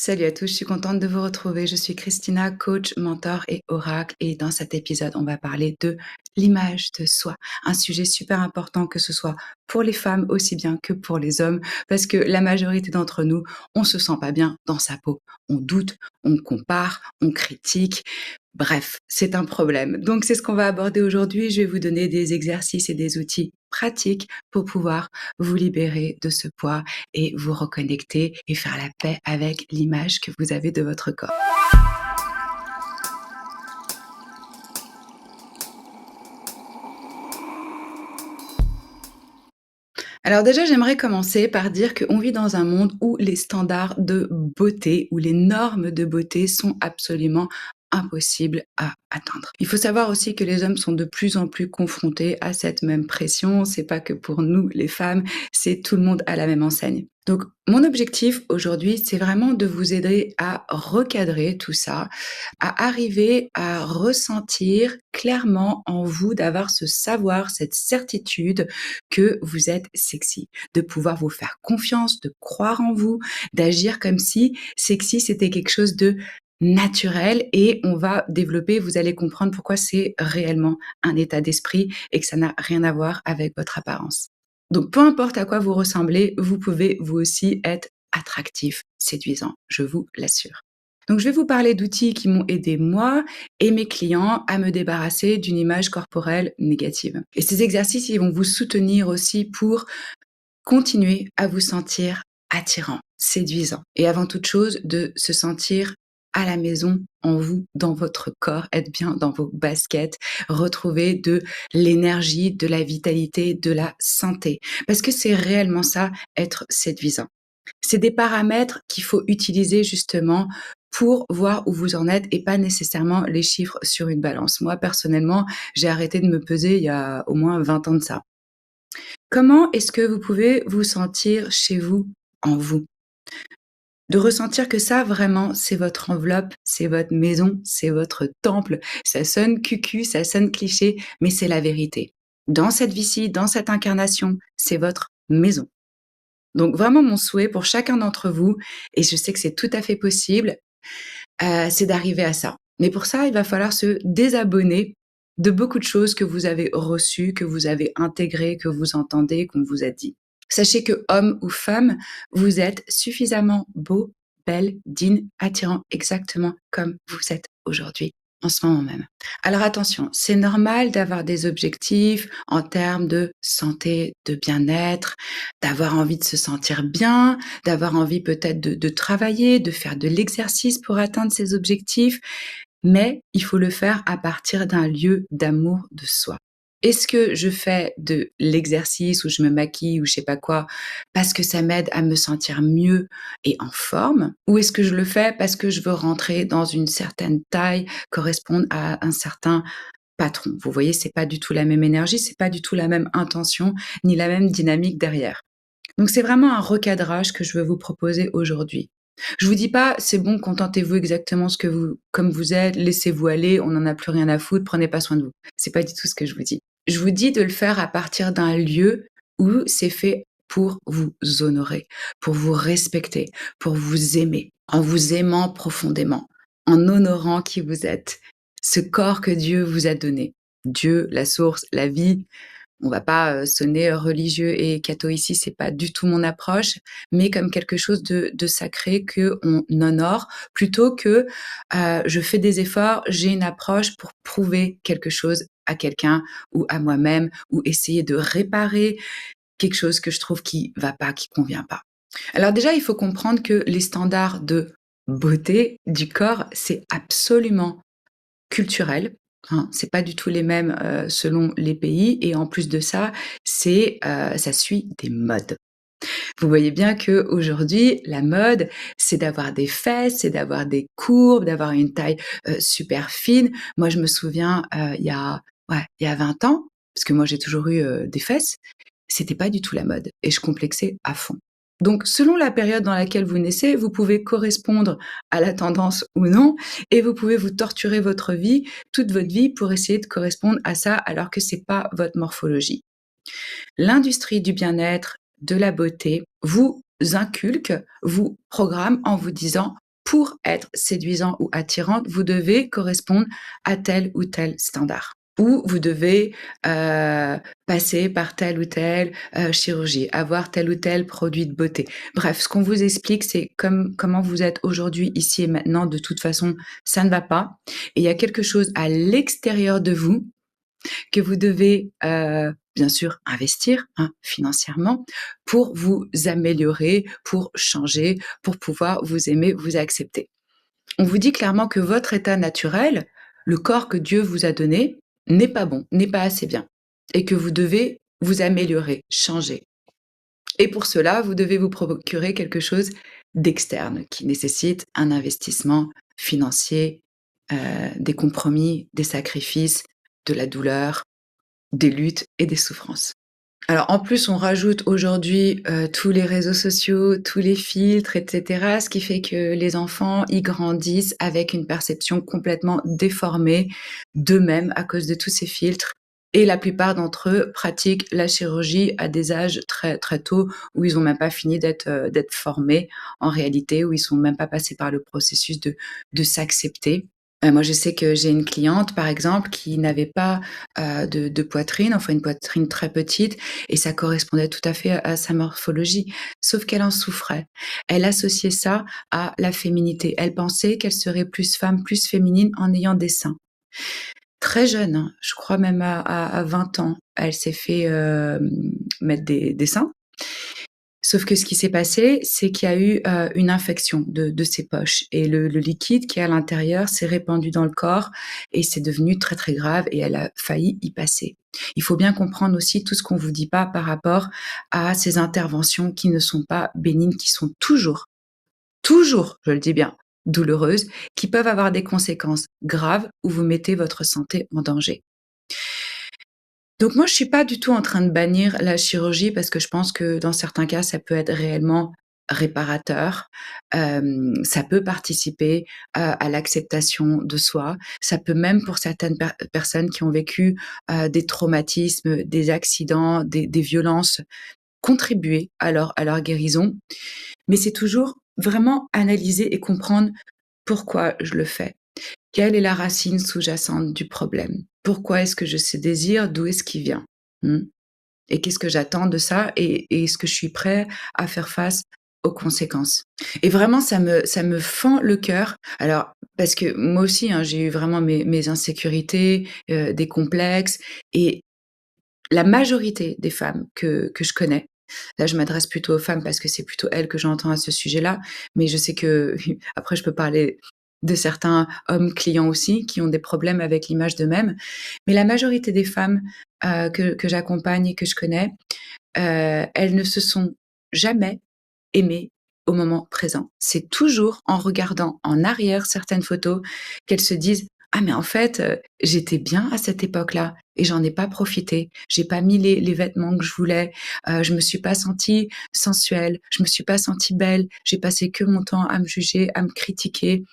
Salut à tous, je suis contente de vous retrouver. Je suis Christina, coach, mentor et oracle. Et dans cet épisode, on va parler de l'image de soi. Un sujet super important, que ce soit pour les femmes aussi bien que pour les hommes, parce que la majorité d'entre nous, on se sent pas bien dans sa peau. On doute, on compare, on critique. Bref, c'est un problème. Donc, c'est ce qu'on va aborder aujourd'hui. Je vais vous donner des exercices et des outils pratiques pour pouvoir vous libérer de ce poids et vous reconnecter et faire la paix avec l'image que vous avez de votre corps. Alors déjà, j'aimerais commencer par dire qu'on vit dans un monde où les standards de beauté, où les normes de beauté sont absolument impossibles à atteindre. Il faut savoir aussi que les hommes sont de plus en plus confrontés à cette même pression. C'est pas que pour nous, les femmes, c'est tout le monde à la même enseigne. Donc, mon objectif aujourd'hui, c'est vraiment de vous aider à recadrer tout ça, à arriver à ressentir clairement en vous, d'avoir ce savoir, cette certitude que vous êtes sexy, de pouvoir vous faire confiance, de croire en vous, d'agir comme si sexy c'était quelque chose de naturel, et on va développer, vous allez comprendre pourquoi c'est réellement un état d'esprit et que ça n'a rien à voir avec votre apparence. Donc peu importe à quoi vous ressemblez, vous pouvez vous aussi être attractif, séduisant, je vous l'assure. Donc je vais vous parler d'outils qui m'ont aidé moi et mes clients à me débarrasser d'une image corporelle négative. Et ces exercices, ils vont vous soutenir aussi pour continuer à vous sentir attirant, séduisant et avant toute chose, de se sentir à la maison, en vous, dans votre corps, être bien dans vos baskets, retrouver de l'énergie, de la vitalité, de la santé. Parce que c'est réellement ça, être séduisant. C'est des paramètres qu'il faut utiliser justement pour voir où vous en êtes et pas nécessairement les chiffres sur une balance. Moi, personnellement, j'ai arrêté de me peser il y a au moins 20 ans de ça. Comment est-ce que vous pouvez vous sentir chez vous, en vous? De ressentir que ça, vraiment, c'est votre enveloppe, c'est votre maison, c'est votre temple. Ça sonne cucu, ça sonne cliché, mais c'est la vérité. Dans cette vie-ci, dans cette incarnation, c'est votre maison. Donc vraiment mon souhait pour chacun d'entre vous, et je sais que c'est tout à fait possible, c'est d'arriver à ça. Mais pour ça, il va falloir se désabonner de beaucoup de choses que vous avez reçues, que vous avez intégrées, que vous entendez, qu'on vous a dit. Sachez que homme ou femme, vous êtes suffisamment beau, belle, digne, attirant, exactement comme vous êtes aujourd'hui, en ce moment même. Alors attention, c'est normal d'avoir des objectifs en termes de santé, de bien-être, d'avoir envie de se sentir bien, d'avoir envie peut-être de travailler, de faire de l'exercice pour atteindre ses objectifs, mais il faut le faire à partir d'un lieu d'amour de soi. Est-ce que je fais de l'exercice ou je me maquille ou je sais pas quoi parce que ça m'aide à me sentir mieux et en forme? Ou est-ce que je le fais parce que je veux rentrer dans une certaine taille, correspondre à un certain patron? Vous voyez, c'est pas du tout la même énergie, c'est pas du tout la même intention, ni la même dynamique derrière. Donc c'est vraiment un recadrage que je veux vous proposer aujourd'hui. Je vous dis pas: «C'est bon, contentez-vous exactement ce que vous comme vous êtes, laissez-vous aller, on n'en a plus rien à foutre, prenez pas soin de vous». C'est pas du tout ce que je vous dis. Je vous dis de le faire à partir d'un lieu où c'est fait pour vous honorer, pour vous respecter, pour vous aimer, en vous aimant profondément, en honorant qui vous êtes, ce corps que Dieu vous a donné. Dieu, la source, la vie, on va pas, sonner religieux et catho ici, c'est pas du tout mon approche, mais comme quelque chose de sacré qu'on honore plutôt que, je fais des efforts, j'ai une approche pour prouver quelque chose à quelqu'un ou à moi-même, ou essayer de réparer quelque chose que je trouve qui va pas, qui convient pas. Alors déjà, il faut comprendre que les standards de beauté du corps, c'est absolument culturel, hein. C'est pas du tout les mêmes, selon les pays, et en plus de ça, ça suit des modes. Vous voyez bien qu'aujourd'hui, la mode, c'est d'avoir des fesses, c'est d'avoir des courbes, d'avoir une taille, super fine. Moi, je me souviens, il y a 20 ans, parce que moi j'ai toujours eu, des fesses, c'était pas du tout la mode et je complexais à fond. Donc selon la période dans laquelle vous naissez, vous pouvez correspondre à la tendance ou non, et vous pouvez vous torturer votre vie, toute votre vie, pour essayer de correspondre à ça alors que c'est pas votre morphologie. L'industrie du bien-être, de la beauté, vous inculque, vous programme en vous disant: pour être séduisant ou attirante, vous devez correspondre à tel ou tel standard. Ou vous devez, passer par telle ou telle, chirurgie, avoir tel ou tel produit de beauté. Bref, ce qu'on vous explique, c'est comment vous êtes aujourd'hui, ici et maintenant. De toute façon, ça ne va pas et il y a quelque chose à l'extérieur de vous que vous devez, bien sûr investir, hein, financièrement pour vous améliorer, pour changer, pour pouvoir vous aimer, vous accepter. On vous dit clairement que votre état naturel, le corps que Dieu vous a donné, n'est pas bon, n'est pas assez bien et que vous devez vous améliorer, changer. Et pour cela, vous devez vous procurer quelque chose d'externe qui nécessite un investissement financier, des compromis, des sacrifices, de la douleur, des luttes et des souffrances. Alors en plus, on rajoute aujourd'hui, tous les réseaux sociaux, tous les filtres et cetera, ce qui fait que les enfants, ils grandissent avec une perception complètement déformée d'eux-mêmes à cause de tous ces filtres et la plupart d'entre eux pratiquent la chirurgie à des âges très, très tôt où ils ont même pas fini d'être formés en réalité, où ils sont même pas passés par le processus de s'accepter. Moi, je sais que j'ai une cliente, par exemple, qui n'avait pas, de poitrine, enfin une poitrine très petite et ça correspondait tout à fait à sa morphologie, sauf qu'elle en souffrait. Elle associait ça à la féminité. Elle pensait qu'elle serait plus femme, plus féminine en ayant des seins. Très jeune, hein, je crois même à 20 ans, elle s'est fait, mettre des seins. Sauf que ce qui s'est passé, c'est qu'il y a eu, une infection de ses poches et le liquide qui est à l'intérieur s'est répandu dans le corps et c'est devenu très, très grave et elle a failli y passer. Il faut bien comprendre aussi tout ce qu'on vous dit pas par rapport à ces interventions qui ne sont pas bénignes, qui sont toujours, toujours, je le dis bien, douloureuses, qui peuvent avoir des conséquences graves où vous mettez votre santé en danger. Donc moi, je suis pas du tout en train de bannir la chirurgie parce que je pense que dans certains cas, ça peut être réellement réparateur. Ça peut participer à l'acceptation de soi. Ça peut même pour certaines personnes qui ont vécu, des traumatismes, des accidents, des violences, contribuer à leur guérison. Mais c'est toujours vraiment analyser et comprendre pourquoi je le fais. Quelle est la racine sous-jacente du problème? Pourquoi est-ce que j'ai ce désir? D'où est-ce qu'il vient? Mmh. Et qu'est-ce que j'attends de ça? Et est-ce que je suis prêt à faire face aux conséquences? Et vraiment ça me fend le cœur. Alors parce que moi aussi, hein, j'ai eu vraiment mes insécurités, des complexes et la majorité des femmes que je connais, là je m'adresse plutôt aux femmes parce que c'est plutôt elles que j'entends à ce sujet-là, mais je sais que après je peux parler de certains hommes clients aussi qui ont des problèmes avec l'image d'eux-mêmes. Mais la majorité des femmes, que j'accompagne et que je connais, elles ne se sont jamais aimées au moment présent. C'est toujours en regardant en arrière certaines photos qu'elles se disent: «Ah mais en fait, j'étais bien à cette époque-là et j'en ai pas profité. J'ai pas mis les vêtements que je voulais, je me suis pas sentie sensuelle, je me suis pas sentie belle, j'ai passé que mon temps à me juger, à me critiquer».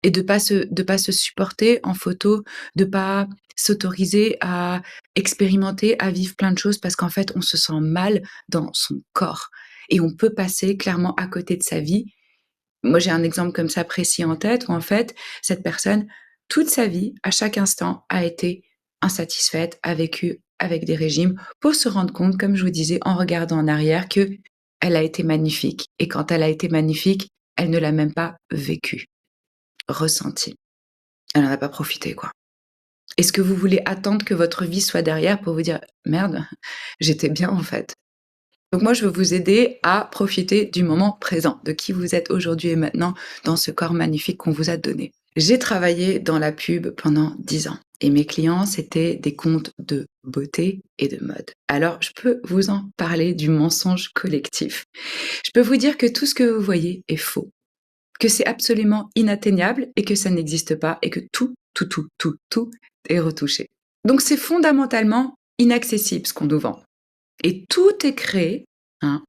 Et de pas se supporter en photo, de pas s'autoriser à expérimenter, à vivre plein de choses parce qu'en fait, on se sent mal dans son corps et on peut passer clairement à côté de sa vie. Moi, j'ai un exemple comme ça précis en tête où en fait, cette personne, toute sa vie, à chaque instant, a été insatisfaite, a vécu avec des régimes pour se rendre compte, comme je vous disais, en regardant en arrière, que elle a été magnifique et quand elle a été magnifique, elle ne l'a même pas vécu, ressenti. Elle en a pas profité, quoi. Est-ce que vous voulez attendre que votre vie soit derrière pour vous dire: «Merde, j'étais bien en fait»? Donc moi, je veux vous aider à profiter du moment présent, de qui vous êtes aujourd'hui et maintenant dans ce corps magnifique qu'on vous a donné. J'ai travaillé dans la pub pendant 10 ans et mes clients, c'était des comptes de beauté et de mode. Alors, je peux vous en parler du mensonge collectif. Je peux vous dire que tout ce que vous voyez est faux. Que c'est absolument inatteignable et que ça n'existe pas et que tout, tout, tout, tout, tout est retouché. Donc c'est fondamentalement inaccessible ce qu'on nous vend. Et tout est créé, hein,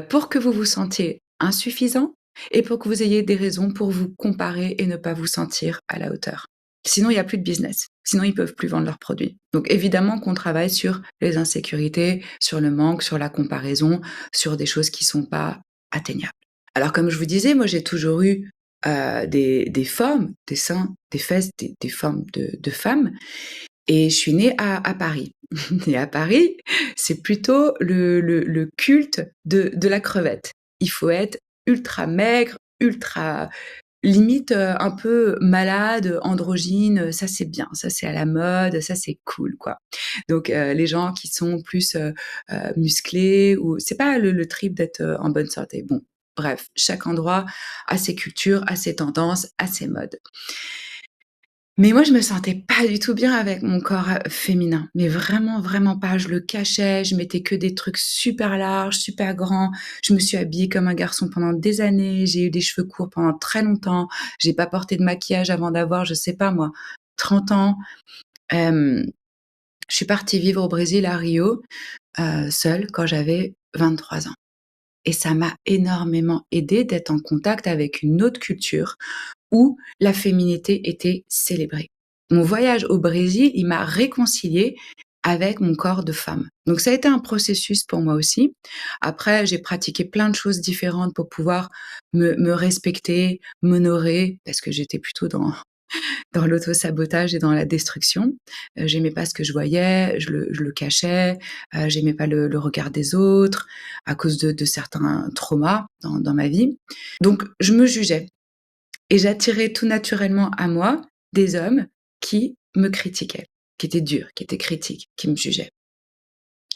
pour que vous vous sentiez insuffisant et pour que vous ayez des raisons pour vous comparer et ne pas vous sentir à la hauteur. Sinon, il y a plus de business. Sinon, ils peuvent plus vendre leurs produits. Donc évidemment qu'on travaille sur les insécurités, sur le manque, sur la comparaison, sur des choses qui sont pas atteignables. Alors comme je vous disais, moi j'ai toujours eu des formes, des seins, des fesses, des formes de femmes et je suis née à Paris. Et à Paris, c'est plutôt le culte de la crevette. Il faut être ultra maigre, ultra limite, un peu malade, androgyne, ça c'est bien, ça c'est à la mode, ça c'est cool, quoi. Donc les gens qui sont plus, musclés ou c'est pas le trip d'être, en bonne santé. Bon, bref, chaque endroit a ses cultures, a ses tendances, a ses modes. Mais moi, je me sentais pas du tout bien avec mon corps, féminin, mais vraiment, vraiment pas. Je le cachais, je mettais que des trucs super larges, super grands. Je me suis habillée comme un garçon pendant des années, j'ai eu des cheveux courts pendant très longtemps. J'ai pas porté de maquillage avant d'avoir, je sais pas moi, 30 ans. Hem, je suis partie vivre au Brésil, à Rio, seule quand j'avais 23 ans et ça m'a énormément aidée d'être en contact avec une autre culture où la féminité était célébrée. Mon voyage au Brésil, il m'a réconciliée avec mon corps de femme. Donc ça a été un processus pour moi aussi. Après, j'ai pratiqué plein de choses différentes pour pouvoir me respecter, m'honorer, parce que j'étais plutôt dans l'auto-sabotage et dans la destruction. J'aimais pas ce que je voyais, je le cachais, j'aimais pas le regard des autres à cause de certains traumas dans ma vie. Donc je me jugeais. Et j'attirais tout naturellement à moi des hommes qui me critiquaient, qui étaient durs, qui étaient critiques, qui me jugeaient.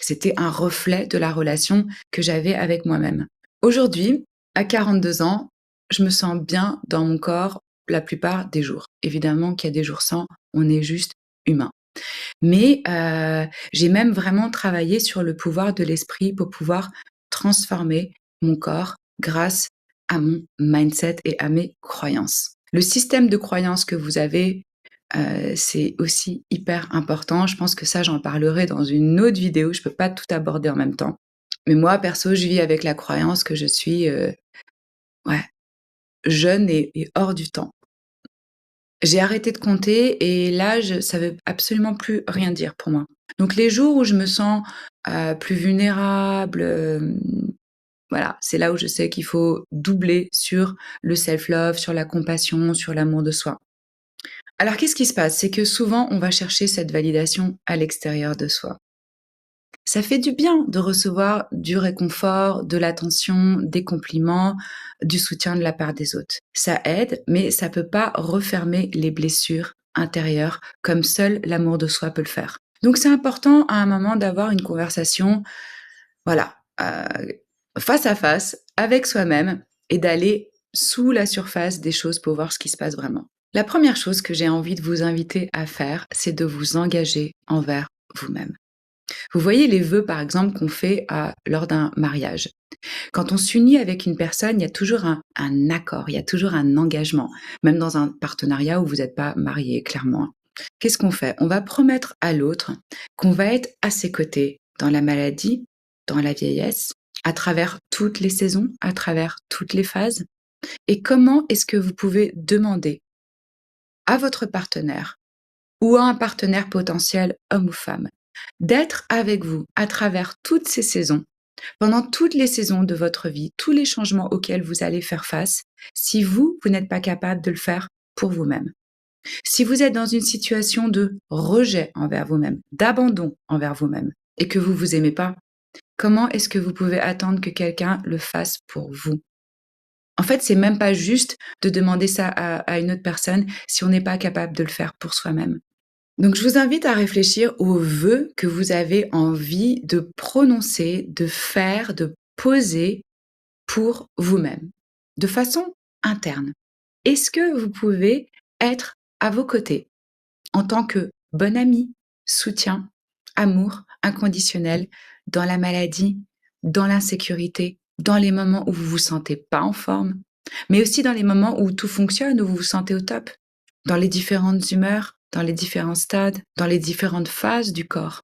C'était un reflet de la relation que j'avais avec moi-même. Aujourd'hui, à 42 ans, je me sens bien dans mon corps la plupart des jours. Évidemment qu'il y a des jours sans, on est juste humain. Mais j'ai même vraiment travaillé sur le pouvoir de l'esprit pour pouvoir transformer mon corps grâce à mon mindset et à mes croyances. Le système de croyances que vous avez, c'est aussi hyper important. Je pense que ça, j'en parlerai dans une autre vidéo. Je peux pas tout aborder en même temps. Mais moi, perso, je vis avec la croyance que je suis, ouais, jeune et hors du temps. J'ai arrêté de compter et l'âge, ça veut absolument plus rien dire pour moi. Donc les jours où je me sens, plus vulnérable, voilà, c'est là où je sais qu'il faut doubler sur le self-love, sur la compassion, sur l'amour de soi. Alors qu'est-ce qui se passe? C'est que souvent on va chercher cette validation à l'extérieur de soi. Ça fait du bien de recevoir du réconfort, de l'attention, des compliments, du soutien de la part des autres. Ça aide, mais ça peut pas refermer les blessures intérieures comme seul l'amour de soi peut le faire. Donc c'est important à un moment d'avoir une conversation, voilà, face à face avec soi-même et d'aller sous la surface des choses pour voir ce qui se passe vraiment. La première chose que j'ai envie de vous inviter à faire, c'est de vous engager envers vous-même. Vous voyez les vœux, par exemple, qu'on fait lors d'un mariage. Quand on s'unit avec une personne, il y a toujours un accord, il y a toujours un engagement, même dans un partenariat où vous n'êtes pas marié, clairement. Qu'est-ce qu'on fait? On va promettre à l'autre qu'on va être à ses côtés dans la maladie, dans la vieillesse, à travers toutes les saisons, à travers toutes les phases. Et comment est-ce que vous pouvez demander à votre partenaire ou à un partenaire potentiel, homme ou femme, d'être avec vous à travers toutes ces saisons, pendant toutes les saisons de votre vie, tous les changements auxquels vous allez faire face, si vous n'êtes pas capable de le faire pour vous-même. Si vous êtes dans une situation de rejet envers vous-même, d'abandon envers vous-même, et que vous vous aimez pas, comment est-ce que vous pouvez attendre que quelqu'un le fasse pour vous? En fait, c'est même pas juste de demander ça à une autre personne si on n'est pas capable de le faire pour soi-même. Donc, je vous invite à réfléchir aux vœux que vous avez envie de prononcer, de faire, de poser pour vous-même, de façon interne. Est-ce que vous pouvez être à vos côtés en tant que bon ami, soutien, amour inconditionnel dans la maladie, dans l'insécurité, dans les moments où vous vous sentez pas en forme, mais aussi dans les moments où tout fonctionne, où vous vous sentez au top, dans les différentes humeurs, dans les différents stades, dans les différentes phases du corps,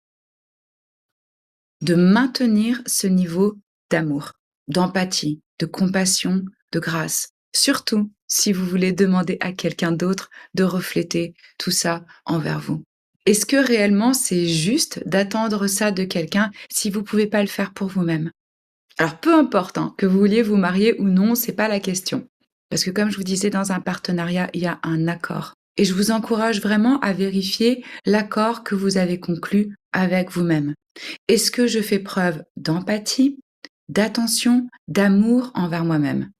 de maintenir ce niveau d'amour, d'empathie, de compassion, de grâce. Surtout si vous voulez demander à quelqu'un d'autre de refléter tout ça envers vous. Est-ce que réellement c'est juste d'attendre ça de quelqu'un si vous pouvez pas le faire pour vous-même? Alors peu importe, hein, que vous vouliez vous marier ou non, c'est pas la question. Parce que comme je vous disais, dans un partenariat, il y a un accord. Et je vous encourage vraiment à vérifier l'accord que vous avez conclu avec vous-même. Est-ce que je fais preuve d'empathie, d'attention, d'amour envers moi-même?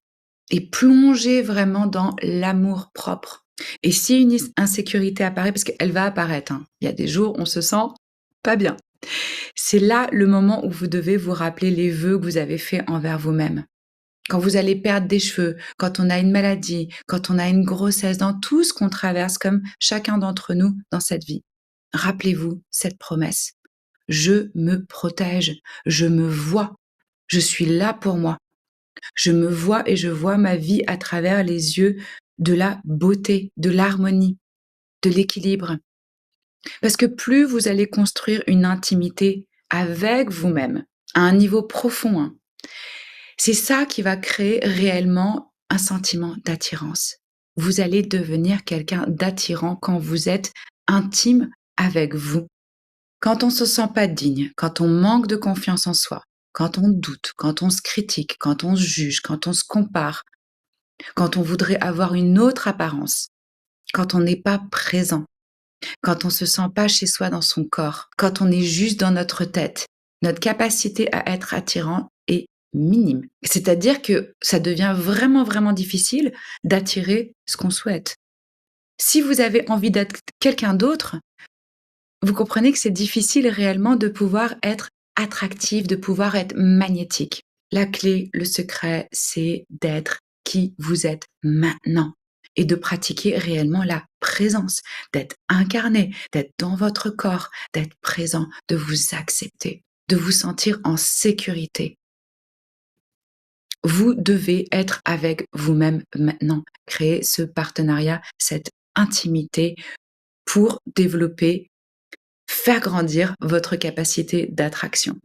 Et plonger vraiment dans l'amour propre. Et si une insécurité apparaît, parce qu'elle va apparaître, hein, il y a des jours où on se sent pas bien. C'est là le moment où vous devez vous rappeler les vœux que vous avez faits envers vous-même. Quand vous allez perdre des cheveux, quand on a une maladie, quand on a une grossesse, dans tout ce qu'on traverse comme chacun d'entre nous dans cette vie. Rappelez-vous cette promesse. Je me protège, je me vois, je suis là pour moi. Je me vois et je vois ma vie à travers les yeux de la beauté, de l'harmonie, de l'équilibre. Parce que plus vous allez construire une intimité avec vous-même, à un niveau profond, hein, c'est ça qui va créer réellement un sentiment d'attirance. Vous allez devenir quelqu'un d'attirant quand vous êtes intime avec vous. Quand on se sent pas digne, quand on manque de confiance en soi, quand on doute, quand on se critique, quand on se juge, quand on se compare, quand on voudrait avoir une autre apparence, quand on n'est pas présent, quand on se sent pas chez soi dans son corps, quand on est juste dans notre tête, notre capacité à être attirant est minime. C'est-à-dire que ça devient vraiment, vraiment difficile d'attirer ce qu'on souhaite. Si vous avez envie d'être quelqu'un d'autre, vous comprenez que c'est difficile réellement de pouvoir être attractif, de pouvoir être magnétique. La clé, le secret, c'est d'être qui vous êtes maintenant et de pratiquer réellement la présence, d'être incarné, d'être dans votre corps, d'être présent, de vous accepter, de vous sentir en sécurité. Vous devez être avec vous-même maintenant, créer ce partenariat, cette intimité pour développer, faire grandir votre capacité d'attraction.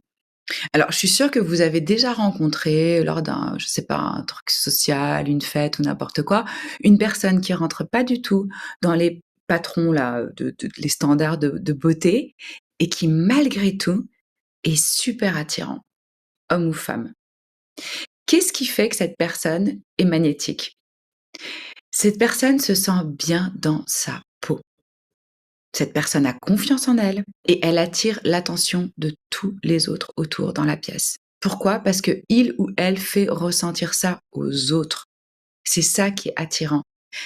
Alors, je suis sûre que vous avez déjà rencontré lors d'un, je sais pas, un truc social, une fête ou n'importe quoi, une personne qui rentre pas du tout dans les patrons là, de les standards de beauté et qui malgré tout est super attirant, homme ou femme. Qu'est-ce qui fait que cette personne est magnétique? Cette personne se sent bien dans sa peau. Cette personne a confiance en elle et elle attire l'attention de tous les autres autour dans la pièce. Pourquoi? Parce que il ou elle fait ressentir ça aux autres. C'est ça qui est attirant.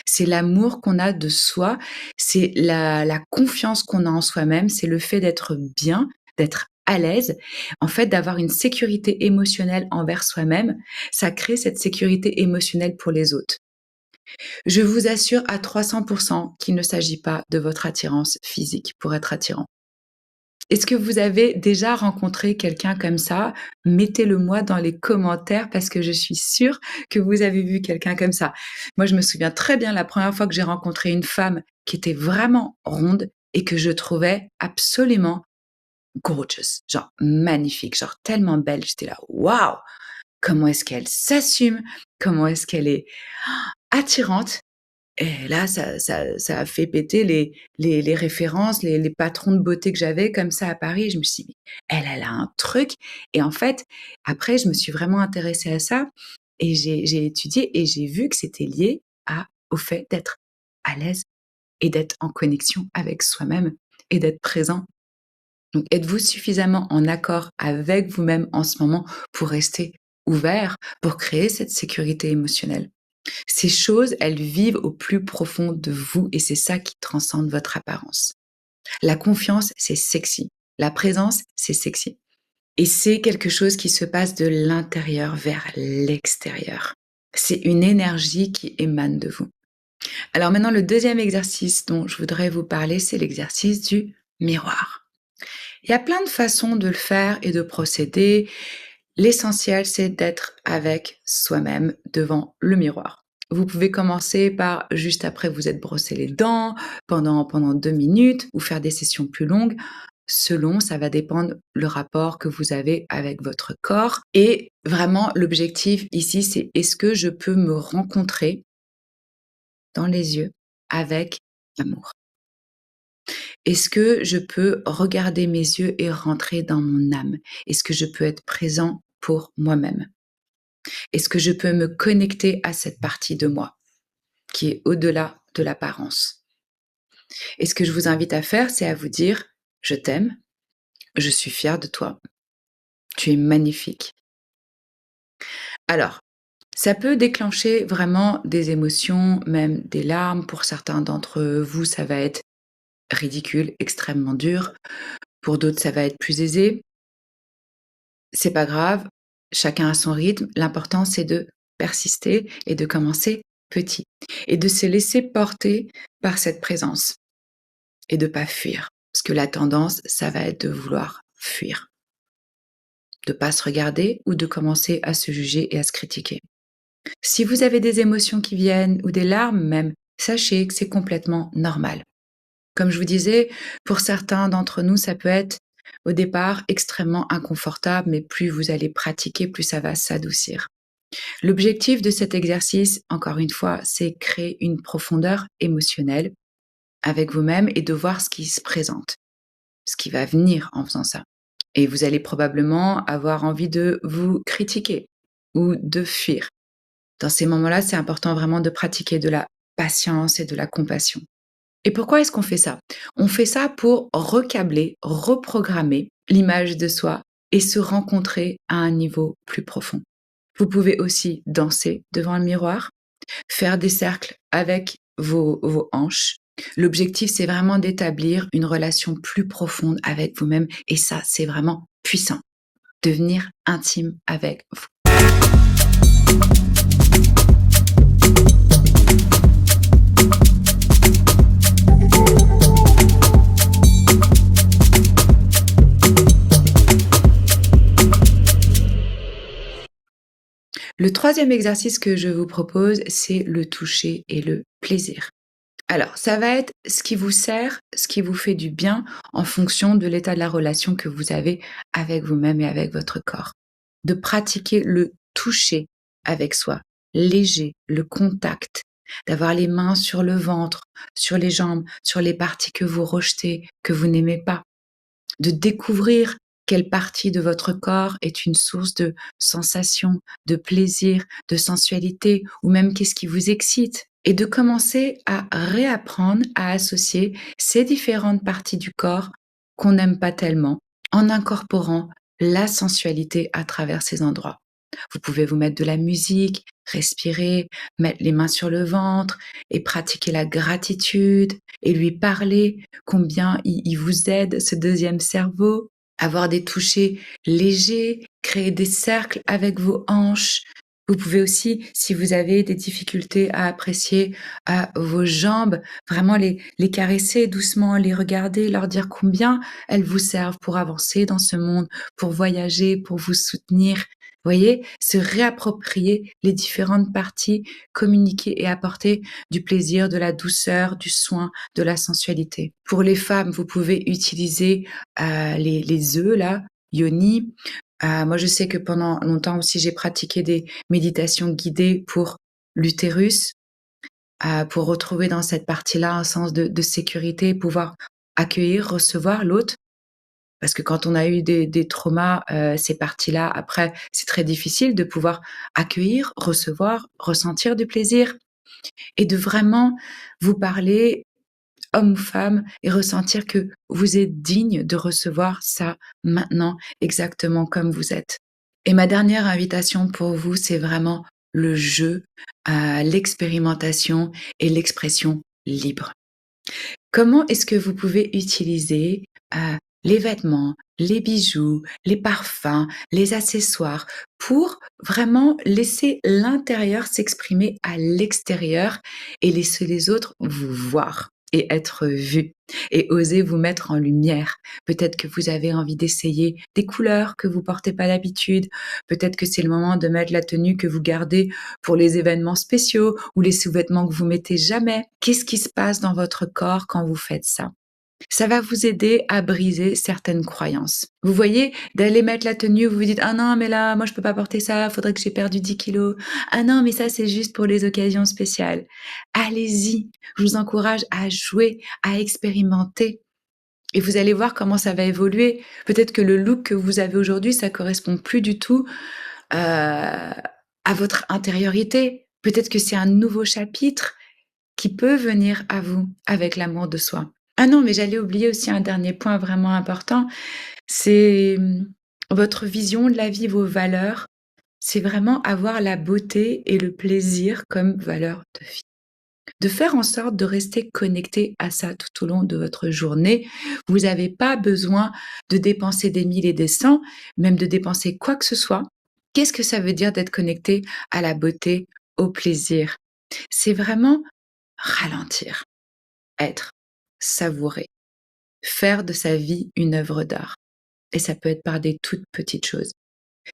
C'est l'amour qu'on a de soi, c'est la confiance qu'on a en soi-même, c'est le fait d'être bien, d'être à l'aise, en fait, d'avoir une sécurité émotionnelle envers soi-même, ça crée cette sécurité émotionnelle pour les autres. Je vous assure à 300 qu'il ne s'agit pas de votre attirance physique pour être attirant. Est-ce que vous avez déjà rencontré quelqu'un comme ça? Mettez-le moi dans les commentaires parce que je suis sûre que vous avez vu quelqu'un comme ça. Moi, je me souviens très bien la première fois que j'ai rencontré une femme qui était vraiment ronde et que je trouvais absolument gorgeous, genre magnifique, genre tellement belle. J'étais là, waouh! Comment est-ce qu'elle s'assume? Comment est-ce qu'elle est attirante? Et là, ça a fait péter les références, les patrons de beauté que j'avais comme ça à Paris. Je me suis dit: «Mais elle a un truc» et en fait, après, je me suis vraiment intéressée à ça et j'ai étudié et j'ai vu que c'était lié au fait d'être à l'aise et d'être en connexion avec soi-même et d'être présent. Donc êtes-vous suffisamment en accord avec vous-même en ce moment pour rester ouvert, pour créer cette sécurité émotionnelle? Ces choses, elles vivent au plus profond de vous et c'est ça qui transcende votre apparence. La confiance, c'est sexy. La présence, c'est sexy. Et c'est quelque chose qui se passe de l'intérieur vers l'extérieur. C'est une énergie qui émane de vous. Alors maintenant, le deuxième exercice dont je voudrais vous parler, c'est l'exercice du miroir. Il y a plein de façons de le faire et de procéder. L'essentiel, c'est d'être avec soi-même devant le miroir. Vous pouvez commencer par juste après vous êtes brossé les dents, pendant 2 minutes ou faire des sessions plus longues. Selon, ça va dépendre le rapport que vous avez avec votre corps et vraiment l'objectif ici, c'est est-ce que je peux me rencontrer dans les yeux avec amour? Est-ce que je peux regarder mes yeux et rentrer dans mon âme? Est-ce que je peux être présent pour moi-même? Est-ce que je peux me connecter à cette partie de moi qui est au-delà de l'apparence? Et ce que je vous invite à faire, c'est à vous dire: «Je t'aime, je suis fière de toi, tu es magnifique». Alors, ça peut déclencher vraiment des émotions, même des larmes. Pour certains d'entre vous, ça va être ridicule, extrêmement dur. Pour d'autres, ça va être plus aisé. C'est pas grave, chacun a son rythme. L'important, c'est de persister et de commencer petit et de se laisser porter par cette présence et de pas fuir. Parce que la tendance, ça va être de vouloir fuir, de pas se regarder ou de commencer à se juger et à se critiquer. Si vous avez des émotions qui viennent ou des larmes même, sachez que c'est complètement normal. Comme je vous disais, pour certains d'entre nous, ça peut être au départ extrêmement inconfortable, mais plus vous allez pratiquer, plus ça va s'adoucir. L'objectif de cet exercice, encore une fois, c'est créer une profondeur émotionnelle avec vous-même et de voir ce qui se présente, ce qui va venir en faisant ça. Et vous allez probablement avoir envie de vous critiquer ou de fuir. Dans ces moments-là, c'est important vraiment de pratiquer de la patience et de la compassion. Et pourquoi est-ce qu'on fait ça? On fait ça pour recabler, reprogrammer l'image de soi et se rencontrer à un niveau plus profond. Vous pouvez aussi danser devant le miroir, faire des cercles avec vos hanches. L'objectif, c'est vraiment d'établir une relation plus profonde avec vous-même et ça, c'est vraiment puissant. Devenir intime avec vous. Le troisième exercice que je vous propose, c'est le toucher et le plaisir. Alors, ça va être ce qui vous sert, ce qui vous fait du bien en fonction de l'état de la relation que vous avez avec vous-même et avec votre corps. De pratiquer le toucher avec soi, léger, le contact, d'avoir les mains sur le ventre, sur les jambes, sur les parties que vous rejetez, que vous n'aimez pas, de découvrir quelle partie de votre corps est une source de sensation, de plaisir, de sensualité, ou même qu'est-ce qui vous excite, et de commencer à réapprendre à associer ces différentes parties du corps qu'on n'aime pas tellement, en incorporant la sensualité à travers ces endroits. Vous pouvez vous mettre de la musique, respirer, mettre les mains sur le ventre et pratiquer la gratitude et lui parler combien il vous aide, ce deuxième cerveau. Avoir des touchés légers, créer des cercles avec vos hanches. Vous pouvez aussi, si vous avez des difficultés à apprécier vos jambes, vraiment les caresser doucement, les regarder, leur dire combien elles vous servent pour avancer dans ce monde, pour voyager, pour vous soutenir. Vous voyez, se réapproprier les différentes parties, communiquer et apporter du plaisir, de la douceur, du soin, de la sensualité. Pour les femmes, vous pouvez utiliser les œufs là, yoni. Moi, je sais que pendant longtemps aussi, j'ai pratiqué des méditations guidées pour l'utérus, pour retrouver dans cette partie-là un sens de sécurité, pouvoir accueillir, recevoir l'autre. Parce que quand on a eu des traumas, ces parties-là, après, c'est très difficile de pouvoir accueillir, recevoir, ressentir du plaisir et de vraiment vous parler, homme ou femme, et ressentir que vous êtes digne de recevoir ça maintenant, exactement comme vous êtes. Et ma dernière invitation pour vous, c'est vraiment le jeu, l'expérimentation et l'expression libre. Comment est-ce que vous pouvez utiliser les vêtements, les bijoux, les parfums, les accessoires pour vraiment laisser l'intérieur s'exprimer à l'extérieur et laisser les autres vous voir et être vus et oser vous mettre en lumière. Peut-être que vous avez envie d'essayer des couleurs que vous portez pas d'habitude. Peut-être que c'est le moment de mettre la tenue que vous gardez pour les événements spéciaux ou les sous-vêtements que vous mettez jamais. Qu'est-ce qui se passe dans votre corps quand vous faites ça? Ça va vous aider à briser certaines croyances. Vous voyez, d'aller mettre la tenue, vous vous dites: «Ah non, mais là, moi je peux pas porter ça, faudrait que j'ai perdu 10 kilos. Ah non, mais ça c'est juste pour les occasions spéciales». Allez-y, je vous encourage à jouer, à expérimenter et vous allez voir comment ça va évoluer. Peut-être que le look que vous avez aujourd'hui, ça correspond plus du tout, heu, à votre intériorité. Peut-être que c'est un nouveau chapitre qui peut venir à vous avec l'amour de soi. Ah non, mais j'allais oublier aussi un dernier point vraiment important, c'est, votre vision de la vie, vos valeurs. C'est vraiment avoir la beauté et le plaisir comme valeur de vie. De faire en sorte de rester connecté à ça tout au long de votre journée. Vous n'avez pas besoin de dépenser des 1000 et des cents, même de dépenser quoi que ce soit. Qu'est-ce que ça veut dire d'être connecté à la beauté, au plaisir? C'est vraiment ralentir, être, savourer, faire de sa vie une œuvre d'art et ça peut être par des toutes petites choses.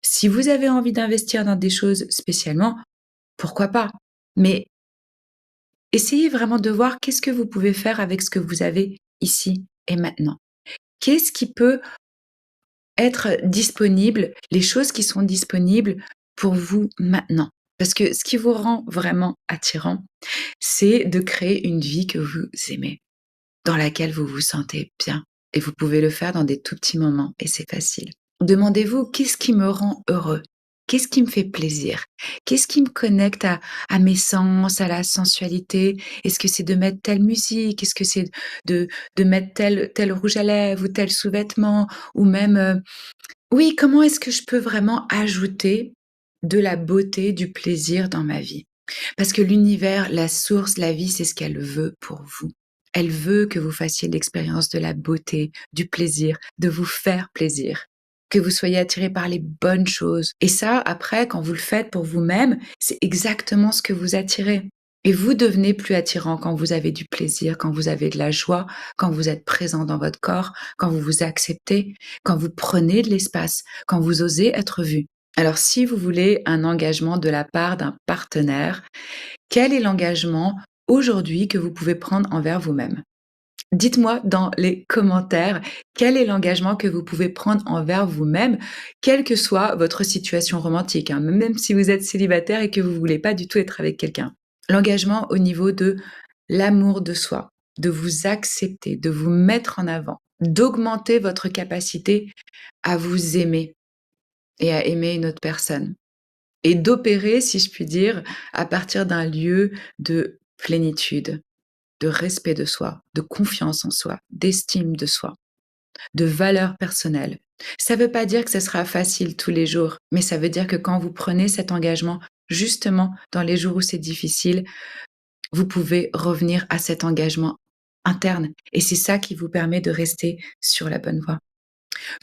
Si vous avez envie d'investir dans des choses spécialement, pourquoi pas? Mais essayez vraiment de voir qu'est-ce que vous pouvez faire avec ce que vous avez ici et maintenant. Qu'est-ce qui peut être disponible, les choses qui sont disponibles pour vous maintenant? Parce que ce qui vous rend vraiment attirant, c'est de créer une vie que vous aimez, dans laquelle vous vous sentez bien et vous pouvez le faire dans des tout petits moments et c'est facile. Demandez-vous: «Qu'est-ce qui me rend heureux? Qu'est-ce qui me fait plaisir? Qu'est-ce qui me connecte à mes sens, à la sensualité? Est-ce que c'est de mettre telle musique? Est-ce que c'est de mettre tel rouge à lèvres ou tel sous-vêtement? Ou même, oui, comment est-ce que je peux vraiment ajouter de la beauté, du plaisir dans ma vie?» Parce que l'univers, la source, la vie, c'est ce qu'elle veut pour vous. Elle veut que vous fassiez l'expérience de la beauté, du plaisir, de vous faire plaisir, que vous soyez attiré par les bonnes choses. Et ça, après, quand vous le faites pour vous-même, c'est exactement ce que vous attirez. Et vous devenez plus attirant quand vous avez du plaisir, quand vous avez de la joie, quand vous êtes présent dans votre corps, quand vous vous acceptez, quand vous prenez de l'espace, quand vous osez être vu. Alors, si vous voulez un engagement de la part d'un partenaire, quel est l'engagement aujourd'hui que vous pouvez prendre envers vous-même? Dites-moi dans les commentaires, quel est l'engagement que vous pouvez prendre envers vous-même, quelle que soit votre situation romantique, hein, même si vous êtes célibataire et que vous voulez pas du tout être avec quelqu'un. L'engagement au niveau de l'amour de soi, de vous accepter, de vous mettre en avant, d'augmenter votre capacité à vous aimer et à aimer une autre personne. Et d'opérer, si je puis dire, à partir d'un lieu de plénitude, de respect de soi, de confiance en soi, d'estime de soi, de valeur personnelle. Ça ne veut pas dire que ce sera facile tous les jours, mais ça veut dire que quand vous prenez cet engagement, justement dans les jours où c'est difficile, vous pouvez revenir à cet engagement interne. Et c'est ça qui vous permet de rester sur la bonne voie.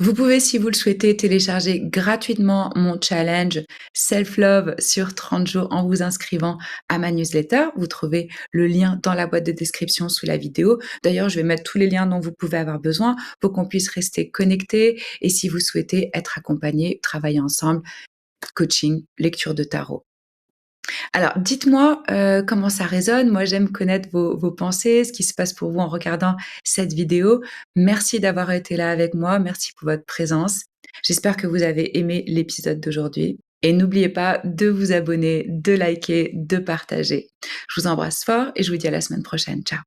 Vous pouvez, si vous le souhaitez, télécharger gratuitement mon challenge Self-Love sur 30 jours en vous inscrivant à ma newsletter. Vous trouvez le lien dans la boîte de description sous la vidéo. D'ailleurs, je vais mettre tous les liens dont vous pouvez avoir besoin pour qu'on puisse rester connectés et si vous souhaitez être accompagnés, travailler ensemble, coaching, lecture de tarot. Alors, dites-moi, comment ça résonne. Moi, j'aime connaître vos pensées, ce qui se passe pour vous en regardant cette vidéo. Merci d'avoir été là avec moi. Merci pour votre présence. J'espère que vous avez aimé l'épisode d'aujourd'hui et n'oubliez pas de vous abonner, de liker, de partager. Je vous embrasse fort et je vous dis à la semaine prochaine. Ciao.